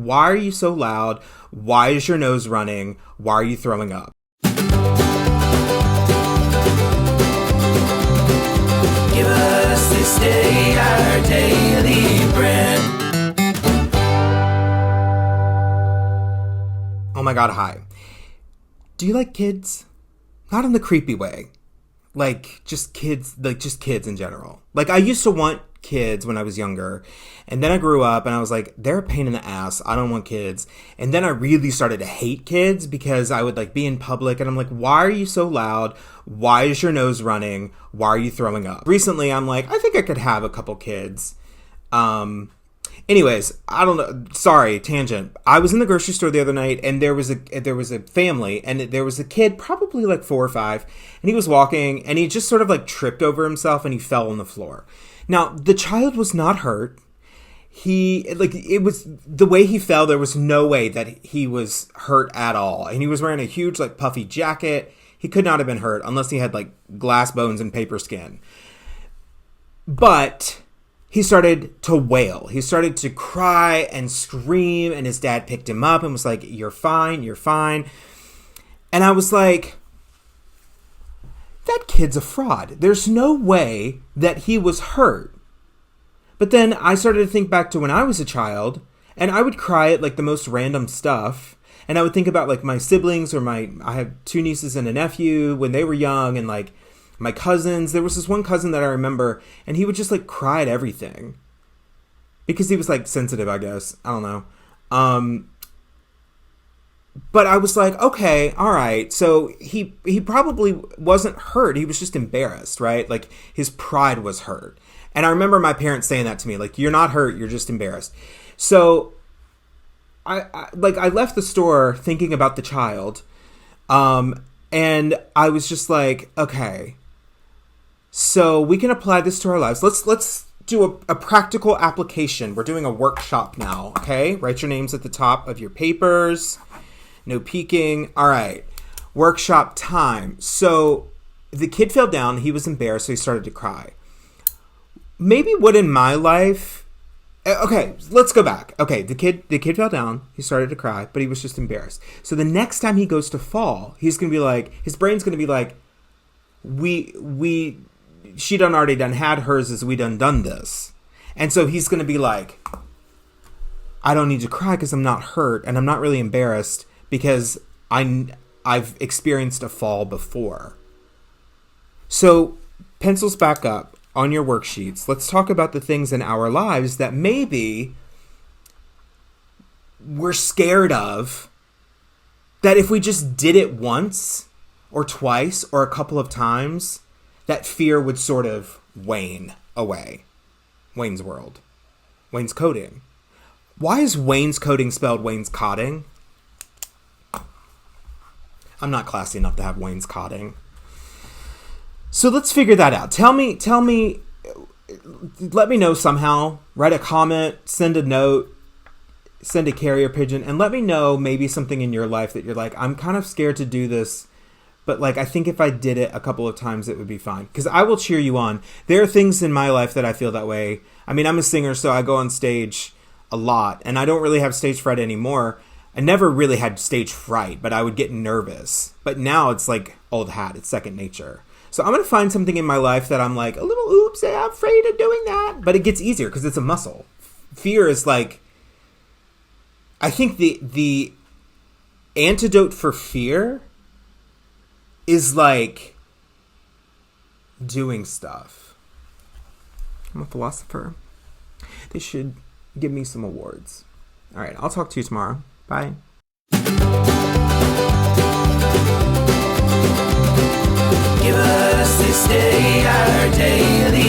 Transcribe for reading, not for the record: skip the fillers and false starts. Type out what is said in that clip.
Why are you so loud? Why is your nose running? Why are you throwing up? Give us this day our daily bread. Oh my God, hi. Do you like kids? Not in the creepy way. Like, just kids in general. Like, I used to want kids when I was younger, and then I grew up and I was like, they're a pain in the ass. I don't want kids. And then I really started to hate kids because I would like be in public and I'm like, why are you so loud? Why is your nose running? Why are you throwing up? Recently, I'm like, I think I could have a couple kids. Anyways, I don't know. Sorry, tangent. I was in the grocery store the other night, and there was a family, and there was a kid, probably like 4 or 5, and he was walking, and he just sort of like tripped over himself, and he fell on the floor. Now, the child was not hurt. It was the way he fell. There was no way that he was hurt at all, and he was wearing a huge like puffy jacket. He could not have been hurt unless he had like glass bones and paper skin. But he started to wail. He started to cry and scream, and his dad picked him up and was like, you're fine, you're fine. And I was like, that kid's a fraud. There's no way that he was hurt. But then I started to think back to when I was a child, and I would cry at like the most random stuff. And I would think about like my siblings I have 2 nieces and a nephew when they were young, and like my cousins. There was this one cousin that I remember, and he would just like cry at everything because he was like sensitive, I guess. I don't know. But I was like, okay, all right. So he probably wasn't hurt. He was just embarrassed, right? Like his pride was hurt. And I remember my parents saying that to me, like, you're not hurt, you're just embarrassed. So I left the store thinking about the child. And I was just like, okay, so we can apply this to our lives. Let's do a practical application. We're doing a workshop now, okay? Write your names at the top of your papers. No peeking. All right. Workshop time. So the kid fell down. He was embarrassed, so he started to cry. Maybe what in my life... Okay, let's go back. Okay, the kid fell down. He started to cry, but he was just embarrassed. So the next time he goes to fall, he's going to be like... His brain's going to be like, she already had hers as we done this. And so he's going to be like, I don't need to cry because I'm not hurt, and I'm not really embarrassed because I've experienced a fall before. So pencils back up on your worksheets. Let's talk about the things in our lives that maybe we're scared of, that if we just did it once or twice or a couple of times, that fear would sort of wane away. Wayne's World. Wainscoting. Why is wainscoting spelled wainscoting? I'm not classy enough to have wainscoting. So let's figure that out. Tell me, let me know somehow. Write a comment, send a note, send a carrier pigeon, and let me know maybe something in your life that you're like, I'm kind of scared to do this, but like, I think if I did it a couple of times, it would be fine. Because I will cheer you on. There are things in my life that I feel that way. I mean, I'm a singer, so I go on stage a lot, and I don't really have stage fright anymore. I never really had stage fright, but I would get nervous. But now it's like old hat. It's second nature. So I'm going to find something in my life that I'm like, a little oops, I'm afraid of doing that. But it gets easier because it's a muscle. Fear is like, I think the antidote for fear is like doing stuff. I'm a philosopher. They should give me some awards. All right, I'll talk to you tomorrow. Bye. Give us this day our daily